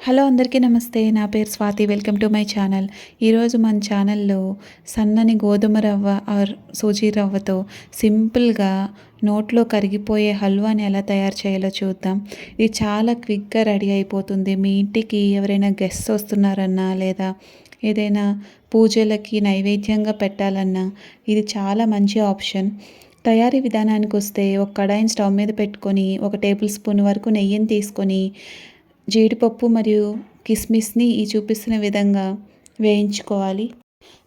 Hello అందరికీ నమస్తే. నా పేరు Swathi. Welcome to my channel. ఈరోజు మన ఛానల్లో సన్నని గోధుమ రవ్వ ఆర్ సూజీ రవ్వతో సింపుల్గా నోట్లో కరిగిపోయే హల్వాని ఎలా తయారు చేయాలో చూద్దాం. ఇది చాలా క్విక్గా రెడీ అయిపోతుంది. మీ ఇంటికి ఎవరైనా గెస్ట్స్ వస్తున్నారన్నా లేదా ఏదైనా పూజలకి నైవేద్యంగా పెట్టాలన్నా ఇది చాలా మంచి ఆప్షన్. తయారీ విధానానికి వస్తే ఒక కడాయిని స్టవ్ మీద పెట్టుకొని 1 టేబుల్ స్పూన్ వరకు నెయ్యిని తీసుకొని జీడిపప్పు మరియు కిస్మిస్ని ఈ చూపిస్తున్న విధంగా వేయించుకోవాలి.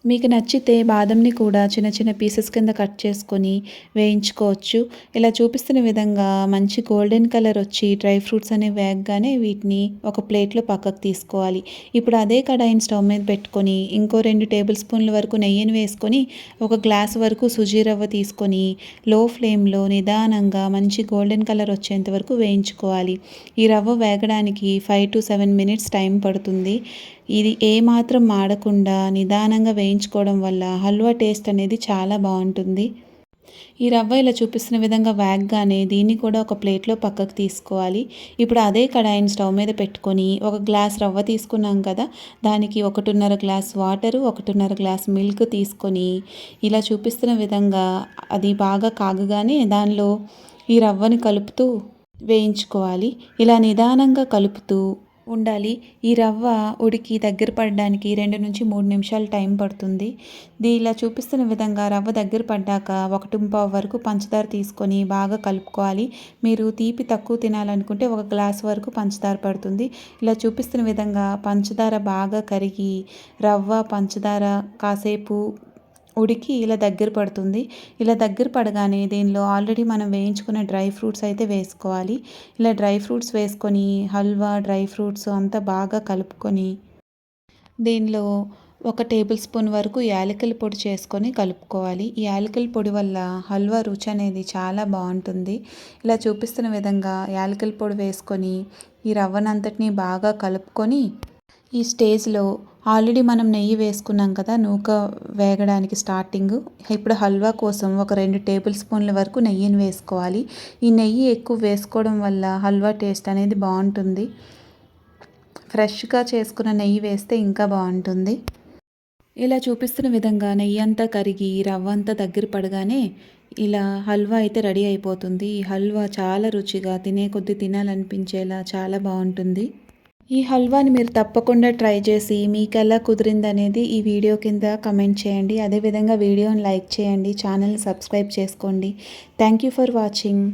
మీకు నచ్చితే బాదంని కూడా చిన్న చిన్న పీసెస్ కింద కట్ చేసుకొని వేయించుకోవచ్చు. ఇలా చూపిస్తున్న విధంగా మంచి గోల్డెన్ కలర్ వచ్చి డ్రై ఫ్రూట్స్ అనేవి వేగగానే వీటిని ఒక ప్లేట్లో పక్కకు తీసుకోవాలి. ఇప్పుడు అదే కడాయిని స్టవ్ మీద పెట్టుకొని ఇంకో 2 టేబుల్ స్పూన్ల వరకు నెయ్యిని వేసుకొని 1 గ్లాస్ వరకు సుజీ రవ్వ తీసుకొని లో ఫ్లేమ్లో నిదానంగా మంచి గోల్డెన్ కలర్ వచ్చేంత వరకు వేయించుకోవాలి. ఈ రవ్వ వేగడానికి 5 to 7 మినిట్స్ టైం పడుతుంది. ఇది ఏమాత్రం మాడకుండా నిదానంగా వేయించుకోవడం వల్ల హల్వా టేస్ట్ అనేది చాలా బాగుంటుంది. ఈ రవ్వ ఇలా చూపిస్తున్న విధంగా వేగగానే దీన్ని కూడా ఒక ప్లేట్లో పక్కకు తీసుకోవాలి. ఇప్పుడు అదే కడాయిని స్టవ్ మీద పెట్టుకొని 1 గ్లాస్ రవ్వ తీసుకున్నాం కదా, దానికి 1.5 గ్లాస్ వాటరు 1.5 గ్లాస్ మిల్క్ తీసుకొని ఇలా చూపిస్తున్న విధంగా అది బాగా కాగగానే దానిలో ఈ రవ్వని కలుపుతూ వేయించుకోవాలి. ఇలా నిదానంగా కలుపుతూ ఉండాలి. ఈ రవ్వ ఉడికి దగ్గర పడడానికి 2 నుంచి 3 నిమిషాలు టైం పడుతుంది. ఇలా చూపిస్తున్న విధంగా రవ్వ దగ్గర పడ్డాక 1.5 వరకు పంచదార తీసుకొని బాగా కలుపుకోవాలి. మీరు తీపి తక్కువ తినాలనుకుంటే 1 గ్లాస్ వరకు పంచదార పడుతుంది. ఇలా చూపిస్తున్న విధంగా పంచదార బాగా కరిగి రవ్వ పంచదార కాసేపు ఉడికి ఇలా దగ్గర పడుతుంది. ఇలా దగ్గర పడగానే దీనిలో ఆల్రెడీ మనం వేయించుకున్న డ్రై ఫ్రూట్స్ అయితే వేసుకోవాలి. ఇలా డ్రై ఫ్రూట్స్ వేసుకొని హల్వా డ్రై ఫ్రూట్స్ అంతా బాగా కలుపుకొని దీనిలో 1 టేబుల్ స్పూన్ వరకు యాలకుల పొడి చేసుకొని కలుపుకోవాలి. ఈ యాలకుల పొడి వల్ల హల్వా రుచి అనేది చాలా బాగుంటుంది. ఇలా చూపిస్తున్న విధంగా యాలకుల పొడి వేసుకొని ఈ రవ్వనంతటిని బాగా కలుపుకొని ఈ స్టేజ్లో ఆల్రెడీ మనం నెయ్యి వేసుకున్నాం కదా నూక వేగడానికి స్టార్టింగ్. ఇప్పుడు హల్వా కోసం ఒక 2 టేబుల్ స్పూన్ల వరకు నెయ్యిని వేసుకోవాలి. ఈ నెయ్యి ఎక్కువ వేసుకోవడం వల్ల హల్వా టేస్ట్ అనేది బాగుంటుంది. ఫ్రెష్గా చేసుకున్న నెయ్యి వేస్తే ఇంకా బాగుంటుంది. ఇలా చూపిస్తున్న విధంగా నెయ్యి అంతా కరిగి రవ్వ అంతా దగ్గర పడగానే ఇలా హల్వా అయితే రెడీ అయిపోతుంది. ఈ హల్వా చాలా రుచిగా తినే కొద్దీ తినాలనిపించేలా చాలా బాగుంటుంది. ఈ హల్వాని మీరు తప్పకుండా ట్రై చేసి మీకు ఎలా కుదిరిందనేది ఈ వీడియో కింద కమెంట్ చేయండి. అదేవిధంగా వీడియోని లైక్ చేయండి, ఛానల్ని సబ్స్క్రైబ్ చేసుకోండి. Thank you for watching.